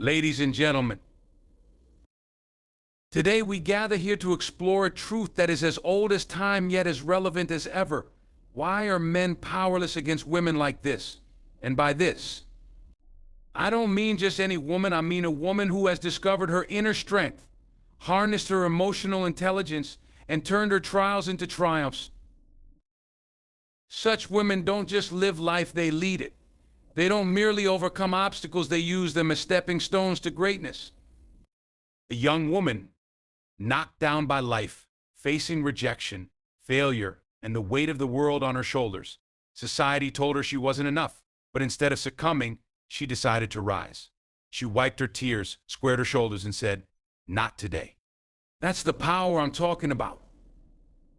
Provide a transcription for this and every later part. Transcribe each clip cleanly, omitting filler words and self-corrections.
Ladies and gentlemen, today we gather here to explore a truth that is as old as time yet as relevant as ever. Why are men powerless against women like this? And by this, I don't mean just any woman, I mean a woman who has discovered her inner strength, harnessed her emotional intelligence, and turned her trials into triumphs. Such women don't just live life, they lead it. They don't merely overcome obstacles, they use them as stepping stones to greatness. A young woman, knocked down by life, facing rejection, failure, and the weight of the world on her shoulders. Society told her she wasn't enough, but instead of succumbing, she decided to rise. She wiped her tears, squared her shoulders, and said, "Not today." That's the power I'm talking about.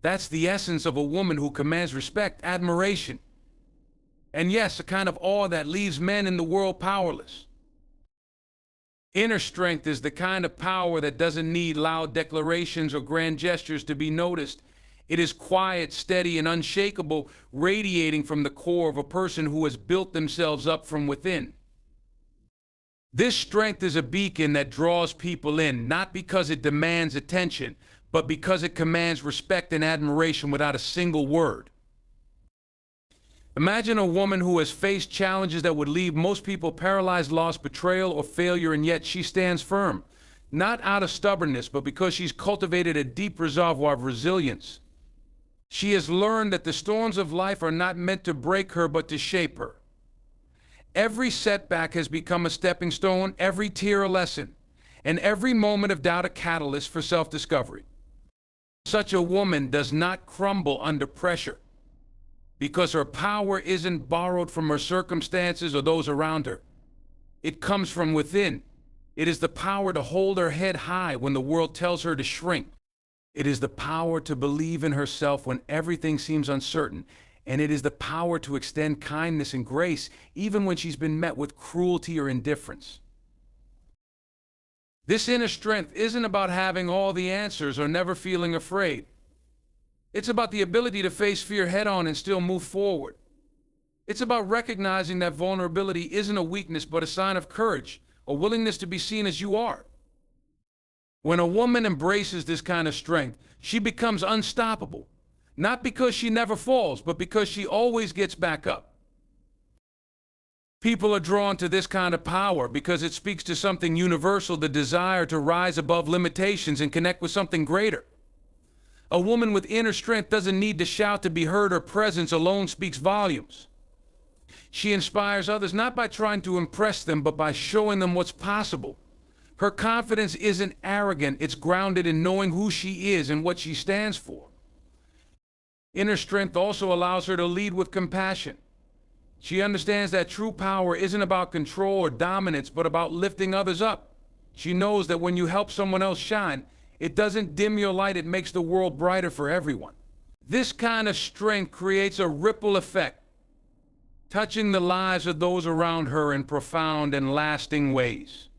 That's the essence of a woman who commands respect, admiration, and yes, a kind of awe that leaves men in the world powerless. Inner strength is the kind of power that doesn't need loud declarations or grand gestures to be noticed. It is quiet, steady, and unshakable, radiating from the core of a person who has built themselves up from within. This strength is a beacon that draws people in, not because it demands attention, but because it commands respect and admiration without a single word. Imagine a woman who has faced challenges that would leave most people paralyzed, loss, betrayal, or failure, and yet she stands firm, not out of stubbornness, but because she's cultivated a deep reservoir of resilience. She has learned that the storms of life are not meant to break her, but to shape her. Every setback has become a stepping stone, every tear a lesson, and every moment of doubt a catalyst for self-discovery. Such a woman does not crumble under pressure, because her power isn't borrowed from her circumstances or those around her. It comes from within. It is the power to hold her head high when the world tells her to shrink. It is the power to believe in herself when everything seems uncertain. And it is the power to extend kindness and grace even when she's been met with cruelty or indifference. This inner strength isn't about having all the answers or never feeling afraid. It's about the ability to face fear head-on and still move forward. It's about recognizing that vulnerability isn't a weakness but a sign of courage, a willingness to be seen as you are. When a woman embraces this kind of strength, she becomes unstoppable, not because she never falls, but because she always gets back up. People are drawn to this kind of power because it speaks to something universal, the desire to rise above limitations and connect with something greater. A woman with inner strength doesn't need to shout to be heard. Her presence alone speaks volumes. She inspires others not by trying to impress them, but by showing them what's possible. Her confidence isn't arrogant, it's grounded in knowing who she is and what she stands for. Inner strength also allows her to lead with compassion. She understands that true power isn't about control or dominance, but about lifting others up. She knows that when you help someone else shine, it doesn't dim your light, it makes the world brighter for everyone. This kind of strength creates a ripple effect, touching the lives of those around her in profound and lasting ways.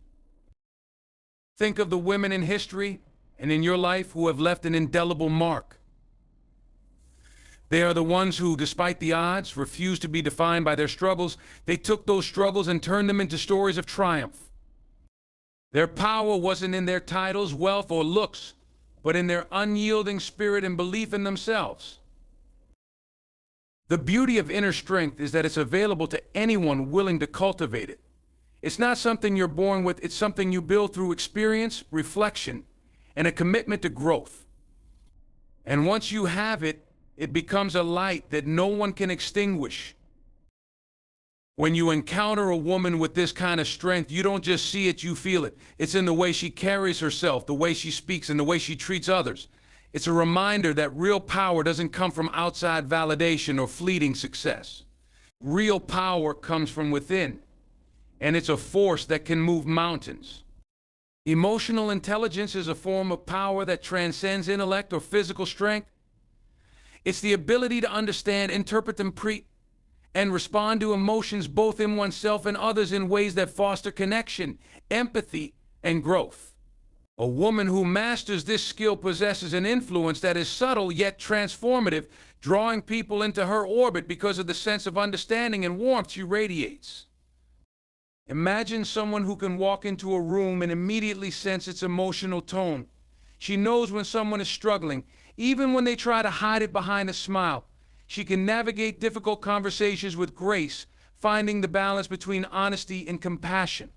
Think of the women in history and in your life who have left an indelible mark. They are the ones who, despite the odds, refused to be defined by their struggles. They took those struggles and turned them into stories of triumph. Their power wasn't in their titles, wealth, or looks, but in their unyielding spirit and belief in themselves. The beauty of inner strength is that it's available to anyone willing to cultivate it. It's not something you're born with, it's something you build through experience, reflection, and a commitment to growth. And once you have it, it becomes a light that no one can extinguish. When you encounter a woman with this kind of strength, you don't just see it, you feel it. It's in the way she carries herself, the way she speaks, and the way she treats others. It's a reminder that real power doesn't come from outside validation or fleeting success. Real power comes from within, and it's a force that can move mountains. Emotional intelligence is a form of power that transcends intellect or physical strength. It's the ability to understand, interpret, and respond to emotions both in oneself and others in ways that foster connection, empathy, and growth. A woman who masters this skill possesses an influence that is subtle yet transformative, drawing people into her orbit because of the sense of understanding and warmth she radiates. Imagine someone who can walk into a room and immediately sense its emotional tone. She knows when someone is struggling, even when they try to hide it behind a smile. She can navigate difficult conversations with grace, finding the balance between honesty and compassion.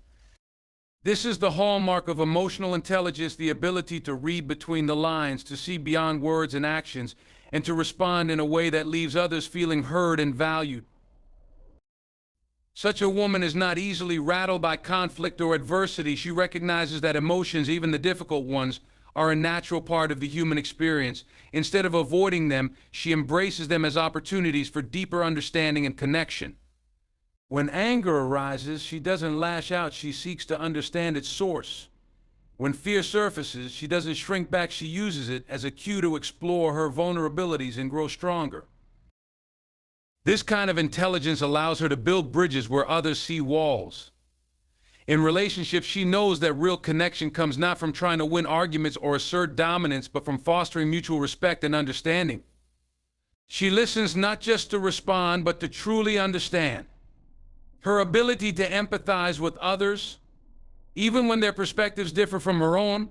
This is the hallmark of emotional intelligence, the ability to read between the lines, to see beyond words and actions, and to respond in a way that leaves others feeling heard and valued. Such a woman is not easily rattled by conflict or adversity. She recognizes that emotions, even the difficult ones, are a natural part of the human experience. Instead of avoiding them, she embraces them as opportunities for deeper understanding and connection. When anger arises, she doesn't lash out, she seeks to understand its source. When fear surfaces, she doesn't shrink back, she uses it as a cue to explore her vulnerabilities and grow stronger. This kind of intelligence allows her to build bridges where others see walls. In relationships, she knows that real connection comes not from trying to win arguments or assert dominance, but from fostering mutual respect and understanding. She listens not just to respond, but to truly understand. Her ability to empathize with others, even when their perspectives differ from her own,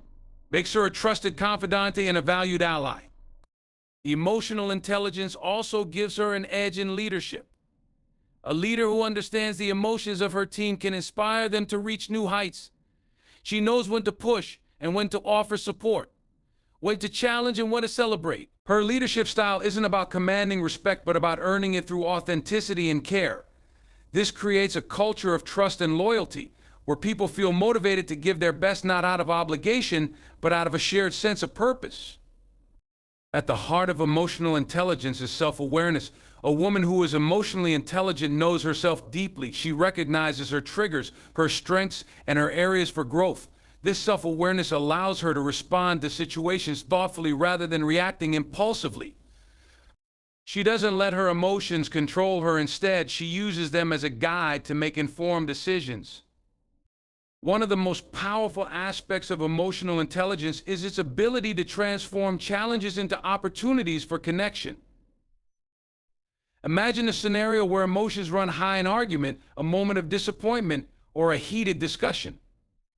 makes her a trusted confidante and a valued ally. Emotional intelligence also gives her an edge in leadership. A leader who understands the emotions of her team can inspire them to reach new heights. She knows when to push and when to offer support, when to challenge and when to celebrate. Her leadership style isn't about commanding respect, but about earning it through authenticity and care. This creates a culture of trust and loyalty, where people feel motivated to give their best not out of obligation, but out of a shared sense of purpose. At the heart of emotional intelligence is self-awareness. A woman who is emotionally intelligent knows herself deeply. She recognizes her triggers, her strengths, and her areas for growth. This self-awareness allows her to respond to situations thoughtfully rather than reacting impulsively. She doesn't let her emotions control her. Instead, she uses them as a guide to make informed decisions. One of the most powerful aspects of emotional intelligence is its ability to transform challenges into opportunities for connection. Imagine a scenario where emotions run high in argument, a moment of disappointment, or a heated discussion.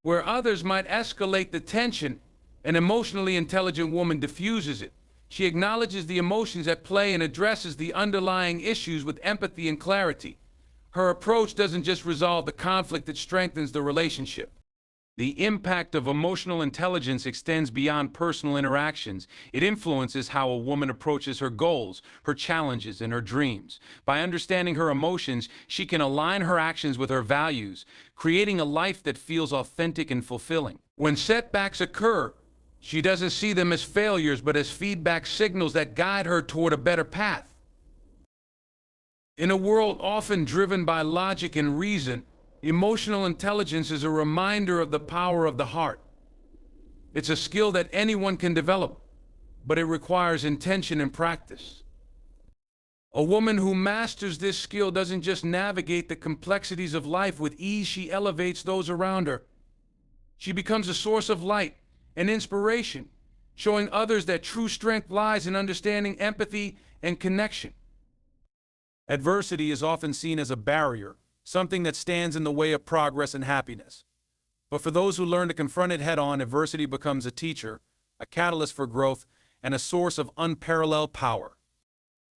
Where others might escalate the tension, an emotionally intelligent woman diffuses it. She acknowledges the emotions at play and addresses the underlying issues with empathy and clarity. Her approach doesn't just resolve the conflict, it strengthens the relationship. The impact of emotional intelligence extends beyond personal interactions. It influences how a woman approaches her goals, her challenges, and her dreams. By understanding her emotions, she can align her actions with her values, creating a life that feels authentic and fulfilling. When setbacks occur, she doesn't see them as failures, but as feedback signals that guide her toward a better path. In a world often driven by logic and reason, emotional intelligence is a reminder of the power of the heart. It's a skill that anyone can develop, but it requires intention and practice. A woman who masters this skill doesn't just navigate the complexities of life with ease, she elevates those around her. She becomes a source of light and inspiration, showing others that true strength lies in understanding, empathy, and connection. Adversity is often seen as a barrier, something that stands in the way of progress and happiness. But for those who learn to confront it head-on, adversity becomes a teacher, a catalyst for growth, and a source of unparalleled power.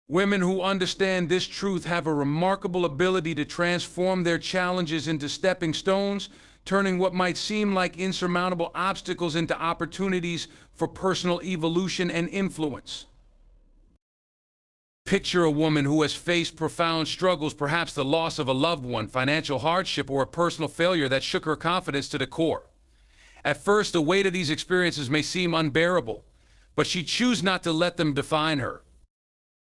Women who understand this truth have a remarkable ability to transform their challenges into stepping stones, turning what might seem like insurmountable obstacles into opportunities for personal evolution and influence. Picture a woman who has faced profound struggles, perhaps the loss of a loved one, financial hardship, or a personal failure that shook her confidence to the core. At first, the weight of these experiences may seem unbearable, but she chooses not to let them define her.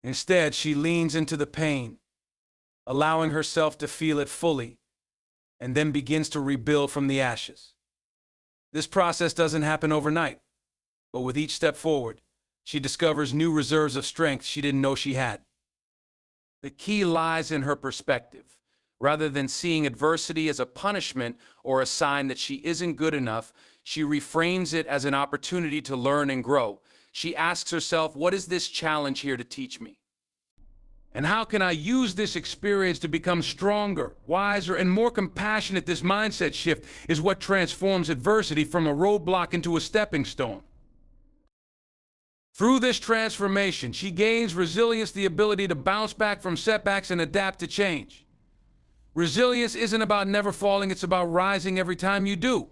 Instead, she leans into the pain, allowing herself to feel it fully, and then begins to rebuild from the ashes. This process doesn't happen overnight, but with each step forward, she discovers new reserves of strength she didn't know she had. The key lies in her perspective. Rather than seeing adversity as a punishment or a sign that she isn't good enough, she reframes it as an opportunity to learn and grow. She asks herself, what is this challenge here to teach me? And how can I use this experience to become stronger, wiser, and more compassionate? This mindset shift is what transforms adversity from a roadblock into a stepping stone. Through this transformation, she gains resilience, the ability to bounce back from setbacks and adapt to change. Resilience isn't about never falling, it's about rising every time you do.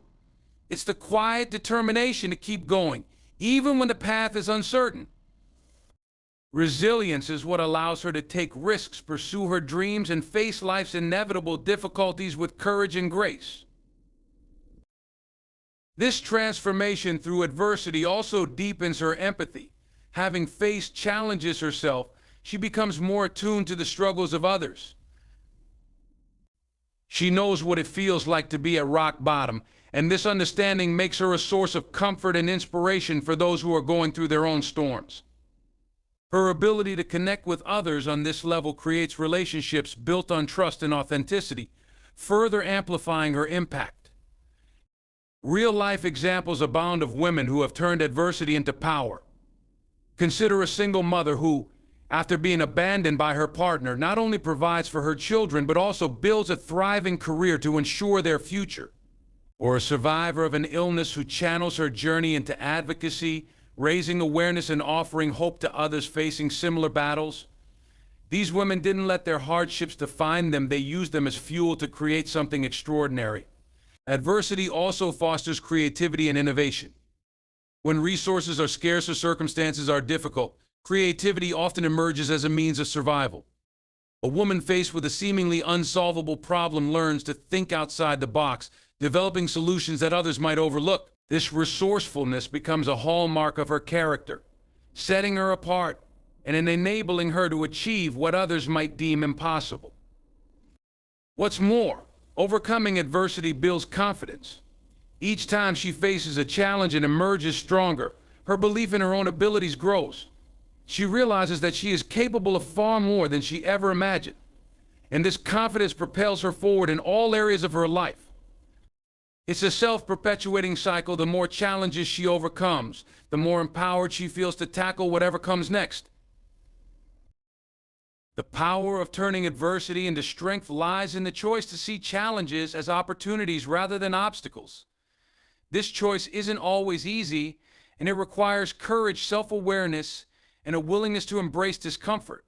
It's the quiet determination to keep going, even when the path is uncertain. Resilience is what allows her to take risks, pursue her dreams, and face life's inevitable difficulties with courage and grace. This transformation through adversity also deepens her empathy. Having faced challenges herself, she becomes more attuned to the struggles of others. She knows what it feels like to be at rock bottom, and this understanding makes her a source of comfort and inspiration for those who are going through their own storms. Her ability to connect with others on this level creates relationships built on trust and authenticity, further amplifying her impact. Real-life examples abound of women who have turned adversity into power. Consider a single mother who, after being abandoned by her partner, not only provides for her children but also builds a thriving career to ensure their future. Or a survivor of an illness who channels her journey into advocacy, raising awareness and offering hope to others facing similar battles. These women didn't let their hardships define them, they used them as fuel to create something extraordinary. Adversity also fosters creativity and innovation. When resources are scarce or circumstances are difficult, creativity often emerges as a means of survival. A woman faced with a seemingly unsolvable problem learns to think outside the box, developing solutions that others might overlook. This resourcefulness becomes a hallmark of her character, setting her apart and enabling her to achieve what others might deem impossible. What's more, overcoming adversity builds confidence. Each time she faces a challenge and emerges stronger, her belief in her own abilities grows. She realizes that she is capable of far more than she ever imagined, and this confidence propels her forward in all areas of her life. It's a self-perpetuating cycle. The more challenges she overcomes, the more empowered she feels to tackle whatever comes next. The power of turning adversity into strength lies in the choice to see challenges as opportunities rather than obstacles. This choice isn't always easy, and it requires courage, self-awareness, and a willingness to embrace discomfort.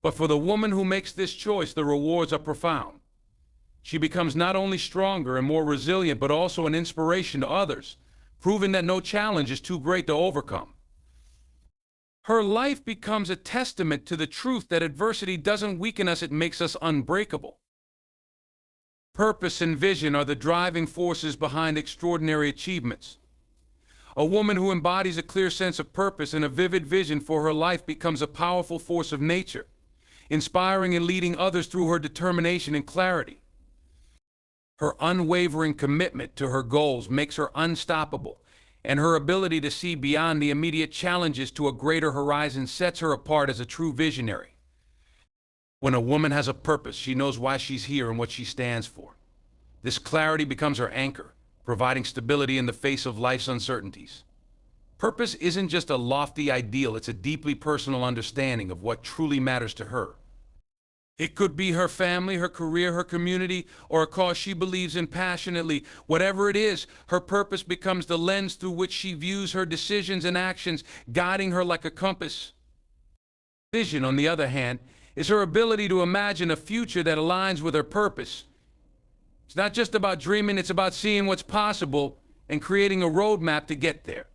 But for the woman who makes this choice, the rewards are profound. She becomes not only stronger and more resilient, but also an inspiration to others, proving that no challenge is too great to overcome. Her life becomes a testament to the truth that adversity doesn't weaken us, it makes us unbreakable. Purpose and vision are the driving forces behind extraordinary achievements. A woman who embodies a clear sense of purpose and a vivid vision for her life becomes a powerful force of nature, inspiring and leading others through her determination and clarity. Her unwavering commitment to her goals makes her unstoppable, and her ability to see beyond the immediate challenges to a greater horizon sets her apart as a true visionary. When a woman has a purpose, she knows why she's here and what she stands for. This clarity becomes her anchor, providing stability in the face of life's uncertainties. Purpose isn't just a lofty ideal, it's a deeply personal understanding of what truly matters to her. It could be her family, her career, her community, or a cause she believes in passionately. Whatever it is, her purpose becomes the lens through which she views her decisions and actions, guiding her like a compass. Vision, on the other hand, is her ability to imagine a future that aligns with her purpose. It's not just about dreaming, it's about seeing what's possible and creating a roadmap to get there.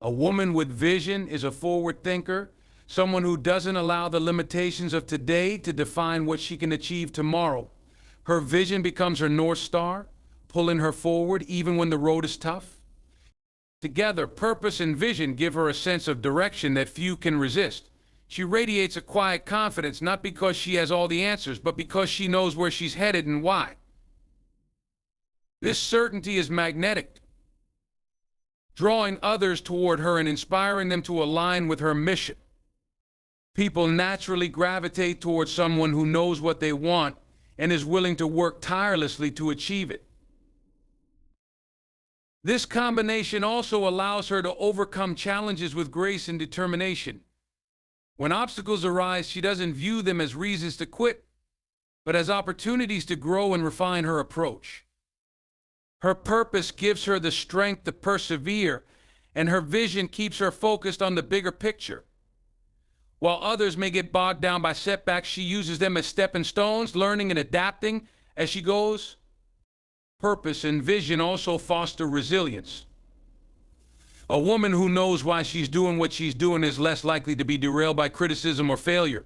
A woman with vision is a forward thinker, someone who doesn't allow the limitations of today to define what she can achieve tomorrow. Her vision becomes her North Star, pulling her forward even when the road is tough. Together, purpose and vision give her a sense of direction that few can resist. She radiates a quiet confidence, not because she has all the answers, but because she knows where she's headed and why. This certainty is magnetic, drawing others toward her and inspiring them to align with her mission. People naturally gravitate towards someone who knows what they want and is willing to work tirelessly to achieve it. This combination also allows her to overcome challenges with grace and determination. When obstacles arise, she doesn't view them as reasons to quit, but as opportunities to grow and refine her approach. Her purpose gives her the strength to persevere, and her vision keeps her focused on the bigger picture. While others may get bogged down by setbacks, she uses them as stepping stones, learning and adapting as she goes. Purpose and vision also foster resilience. A woman who knows why she's doing what she's doing is less likely to be derailed by criticism or failure.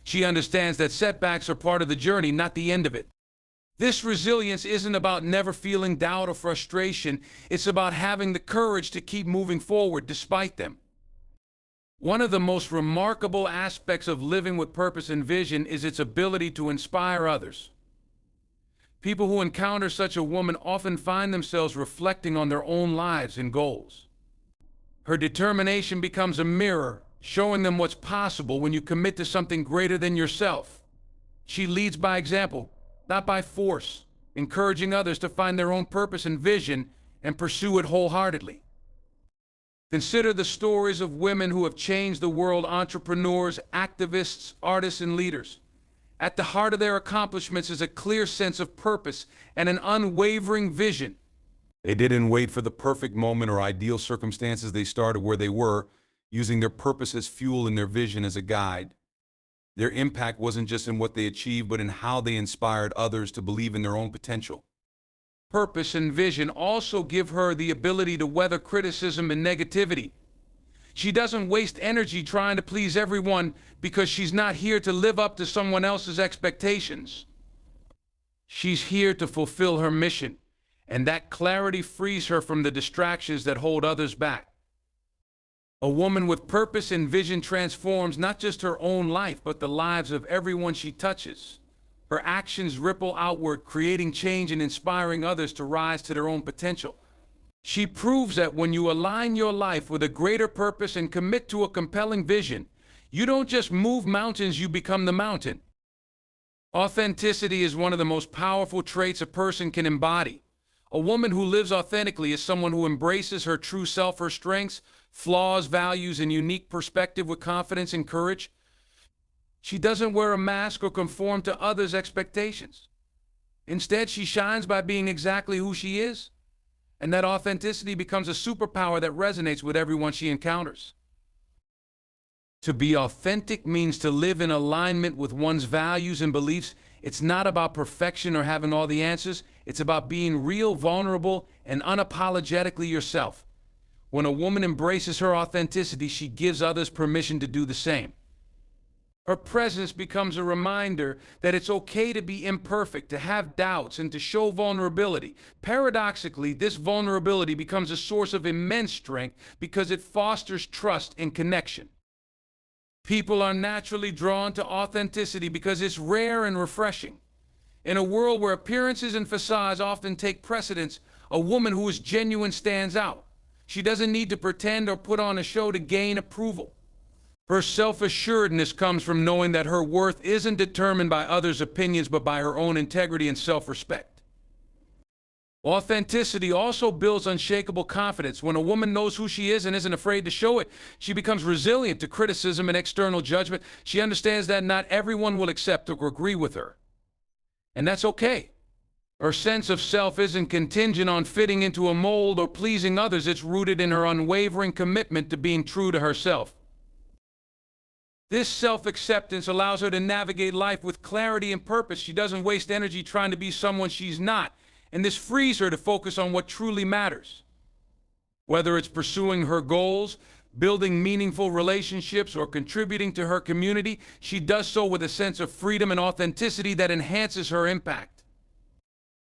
She understands that setbacks are part of the journey, not the end of it. This resilience isn't about never feeling doubt or frustration. It's about having the courage to keep moving forward despite them. One of the most remarkable aspects of living with purpose and vision is its ability to inspire others. People who encounter such a woman often find themselves reflecting on their own lives and goals. Her determination becomes a mirror, showing them what's possible when you commit to something greater than yourself. She leads by example, not by force, encouraging others to find their own purpose and vision and pursue it wholeheartedly. Consider the stories of women who have changed the world: entrepreneurs, activists, artists, and leaders. At the heart of their accomplishments is a clear sense of purpose and an unwavering vision. They didn't wait for the perfect moment or ideal circumstances. They started where they were, using their purpose as fuel and their vision as a guide. Their impact wasn't just in what they achieved, but in how they inspired others to believe in their own potential. Purpose and vision also give her the ability to weather criticism and negativity. She doesn't waste energy trying to please everyone because she's not here to live up to someone else's expectations. She's here to fulfill her mission, and that clarity frees her from the distractions that hold others back. A woman with purpose and vision transforms not just her own life, but the lives of everyone she touches. Her actions ripple outward, creating change and inspiring others to rise to their own potential. She proves that when you align your life with a greater purpose and commit to a compelling vision, you don't just move mountains, you become the mountain. Authenticity is one of the most powerful traits a person can embody. A woman who lives authentically is someone who embraces her true self, her strengths, flaws, values, and unique perspective with confidence and courage. She doesn't wear a mask or conform to others' expectations. Instead, she shines by being exactly who she is, and that authenticity becomes a superpower that resonates with everyone she encounters. To be authentic means to live in alignment with one's values and beliefs. It's not about perfection or having all the answers. It's about being real, vulnerable, and unapologetically yourself. When a woman embraces her authenticity, she gives others permission to do the same. Her presence becomes a reminder that it's okay to be imperfect, to have doubts, and to show vulnerability. Paradoxically, this vulnerability becomes a source of immense strength because it fosters trust and connection. People are naturally drawn to authenticity because it's rare and refreshing. In a world where appearances and facades often take precedence, a woman who is genuine stands out. She doesn't need to pretend or put on a show to gain approval. Her self-assuredness comes from knowing that her worth isn't determined by others' opinions, but by her own integrity and self-respect. Authenticity also builds unshakable confidence. When a woman knows who she is and isn't afraid to show it, she becomes resilient to criticism and external judgment. She understands that not everyone will accept or agree with her, and that's okay. Her sense of self isn't contingent on fitting into a mold or pleasing others. It's rooted in her unwavering commitment to being true to herself. This self-acceptance allows her to navigate life with clarity and purpose. She doesn't waste energy trying to be someone she's not, and this frees her to focus on what truly matters. Whether it's pursuing her goals, building meaningful relationships, or contributing to her community, she does so with a sense of freedom and authenticity that enhances her impact.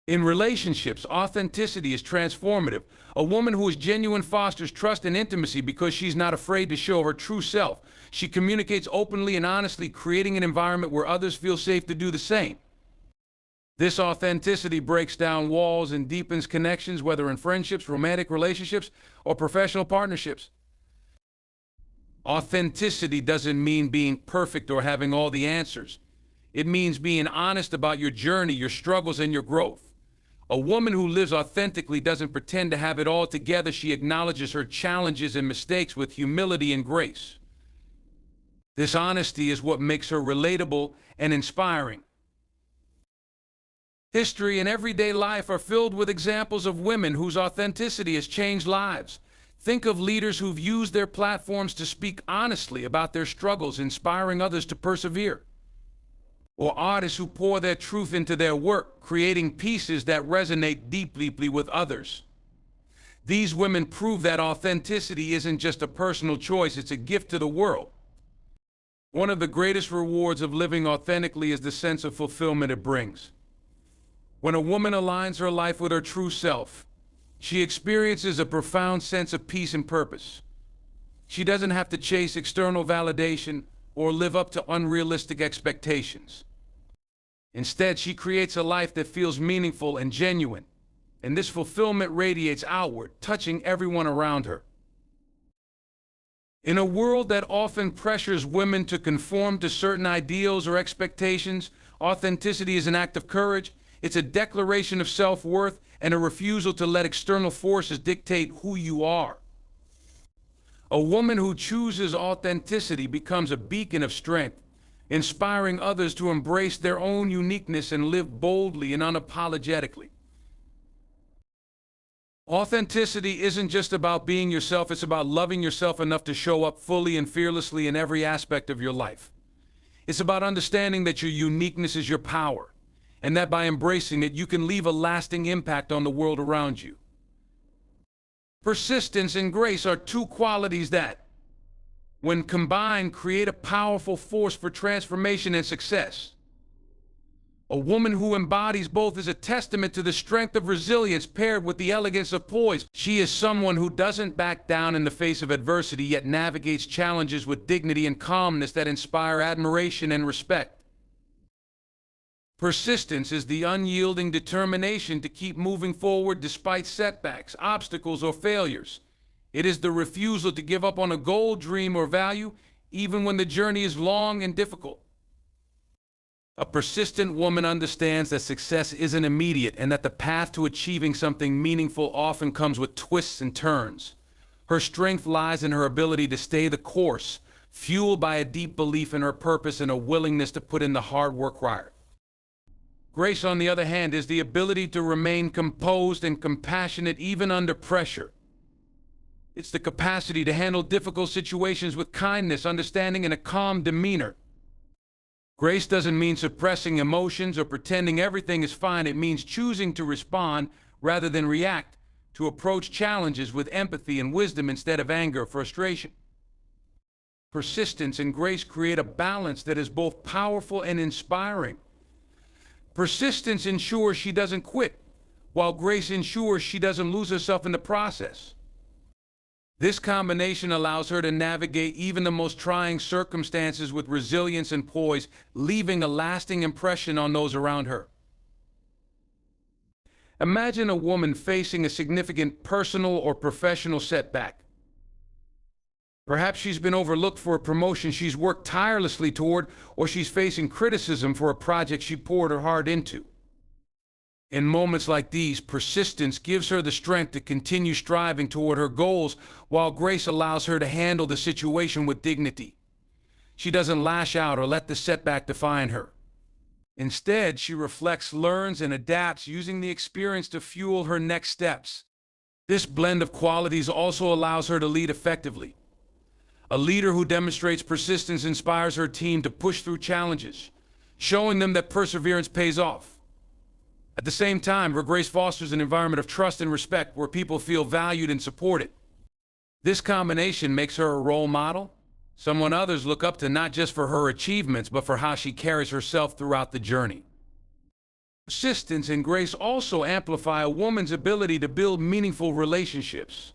In relationships, authenticity is transformative. A woman who is genuine fosters trust and intimacy because she's not afraid to show her true self. She communicates openly and honestly, creating an environment where others feel safe to do the same. This authenticity breaks down walls and deepens connections, whether in friendships, romantic relationships, or professional partnerships. Authenticity doesn't mean being perfect or having all the answers. It means being honest about your journey, your struggles, and your growth. A woman who lives authentically doesn't pretend to have it all together. She acknowledges her challenges and mistakes with humility and grace. This honesty is what makes her relatable and inspiring. History and everyday life are filled with examples of women whose authenticity has changed lives. Think of leaders who've used their platforms to speak honestly about their struggles, inspiring others to persevere. Or artists who pour their truth into their work, creating pieces that resonate deeply with others. These women prove that authenticity isn't just a personal choice, it's a gift to the world. One of the greatest rewards of living authentically is the sense of fulfillment it brings. When a woman aligns her life with her true self, she experiences a profound sense of peace and purpose. She doesn't have to chase external validation or live up to unrealistic expectations. Instead, she creates a life that feels meaningful and genuine, and this fulfillment radiates outward, touching everyone around her. In a world that often pressures women to conform to certain ideals or expectations, authenticity is an act of courage. It's a declaration of self-worth and a refusal to let external forces dictate who you are. A woman who chooses authenticity becomes a beacon of strength, inspiring others to embrace their own uniqueness and live boldly and unapologetically. Authenticity isn't just about being yourself, it's about loving yourself enough to show up fully and fearlessly in every aspect of your life. It's about understanding that your uniqueness is your power, and that by embracing it, you can leave a lasting impact on the world around you. Persistence and grace are two qualities that, when combined, create a powerful force for transformation and success. A woman who embodies both is a testament to the strength of resilience paired with the elegance of poise. She is someone who doesn't back down in the face of adversity, yet navigates challenges with dignity and calmness that inspire admiration and respect. Persistence is the unyielding determination to keep moving forward despite setbacks, obstacles, or failures. It is the refusal to give up on a goal, dream, or value, even when the journey is long and difficult. A persistent woman understands that success isn't immediate and that the path to achieving something meaningful often comes with twists and turns. Her strength lies in her ability to stay the course, fueled by a deep belief in her purpose and a willingness to put in the hard work required. Grace, on the other hand, is the ability to remain composed and compassionate even under pressure. It's the capacity to handle difficult situations with kindness, understanding, and a calm demeanor. Grace doesn't mean suppressing emotions or pretending everything is fine. It means choosing to respond rather than react, to approach challenges with empathy and wisdom instead of anger or frustration. Persistence and grace create a balance that is both powerful and inspiring. Persistence ensures she doesn't quit, while grace ensures she doesn't lose herself in the process. This combination allows her to navigate even the most trying circumstances with resilience and poise, leaving a lasting impression on those around her. Imagine a woman facing a significant personal or professional setback. Perhaps she's been overlooked for a promotion she's worked tirelessly toward, or she's facing criticism for a project she poured her heart into. In moments like these, persistence gives her the strength to continue striving toward her goals, while grace allows her to handle the situation with dignity. She doesn't lash out or let the setback define her. Instead, she reflects, learns, and adapts, using the experience to fuel her next steps. This blend of qualities also allows her to lead effectively. A leader who demonstrates persistence inspires her team to push through challenges, showing them that perseverance pays off. At the same time, her grace fosters an environment of trust and respect where people feel valued and supported. This combination makes her a role model, someone others look up to not just for her achievements, but for how she carries herself throughout the journey. Persistence and grace also amplify a woman's ability to build meaningful relationships.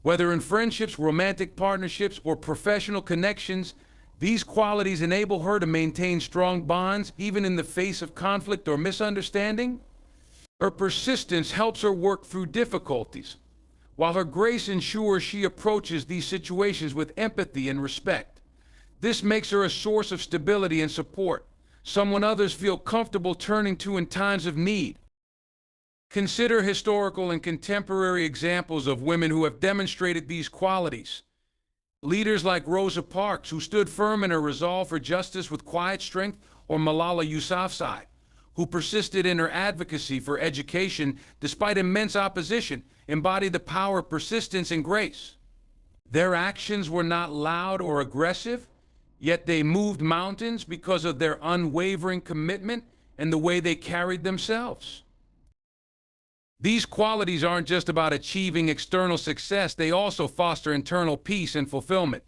Whether in friendships, romantic partnerships, or professional connections, these qualities enable her to maintain strong bonds even in the face of conflict or misunderstanding. Her persistence helps her work through difficulties, while her grace ensures she approaches these situations with empathy and respect. This makes her a source of stability and support, someone others feel comfortable turning to in times of need. Consider historical and contemporary examples of women who have demonstrated these qualities. Leaders like Rosa Parks, who stood firm in her resolve for justice with quiet strength, or Malala Yousafzai, who persisted in her advocacy for education despite immense opposition, embodied the power of persistence and grace. Their actions were not loud or aggressive, yet they moved mountains because of their unwavering commitment and the way they carried themselves. These qualities aren't just about achieving external success, they also foster internal peace and fulfillment.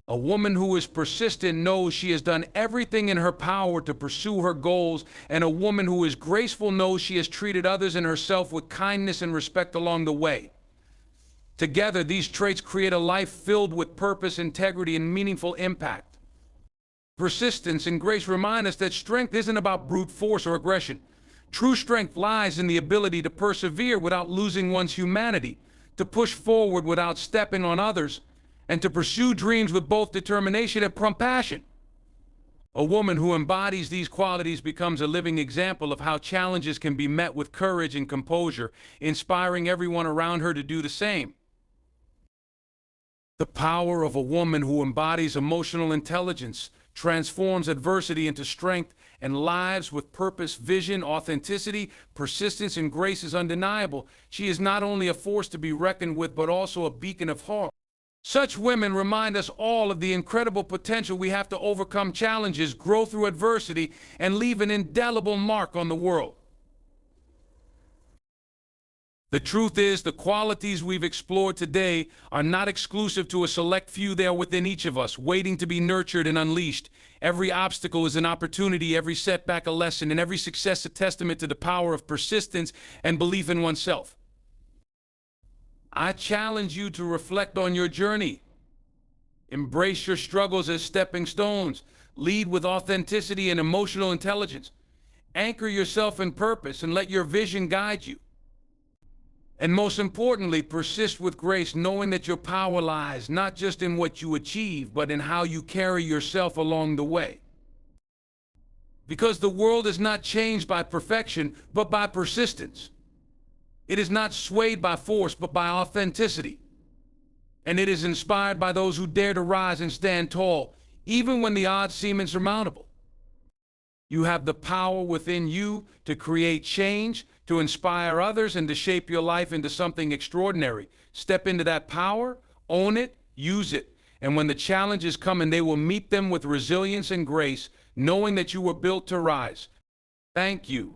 A woman who is persistent knows she has done everything in her power to pursue her goals, and a woman who is graceful knows she has treated others and herself with kindness and respect along the way. Together, these traits create a life filled with purpose, integrity, and meaningful impact. Persistence and grace remind us that strength isn't about brute force or aggression. True strength lies in the ability to persevere without losing one's humanity, to push forward without stepping on others, and to pursue dreams with both determination and compassion. A woman who embodies these qualities becomes a living example of how challenges can be met with courage and composure, inspiring everyone around her to do the same. The power of a woman who embodies emotional intelligence transforms adversity into strength, and lives with purpose, vision, authenticity, persistence, and grace is undeniable. She is not only a force to be reckoned with, but also a beacon of hope. Such women remind us all of the incredible potential we have to overcome challenges, grow through adversity, and leave an indelible mark on the world. The truth is, the qualities we've explored today are not exclusive to a select few. They are within each of us, waiting to be nurtured and unleashed. Every obstacle is an opportunity, every setback a lesson, and every success a testament to the power of persistence and belief in oneself. I challenge you to reflect on your journey. Embrace your struggles as stepping stones. Lead with authenticity and emotional intelligence. Anchor yourself in purpose and let your vision guide you. And most importantly, persist with grace, knowing that your power lies not just in what you achieve, but in how you carry yourself along the way. Because the world is not changed by perfection, but by persistence. It is not swayed by force, but by authenticity. And it is inspired by those who dare to rise and stand tall, even when the odds seem insurmountable. You have the power within you to create change, to inspire others, and to shape your life into something extraordinary. Step into that power, own it, use it. And when the challenges come, and they will meet them with resilience and grace, knowing that you were built to rise. Thank you.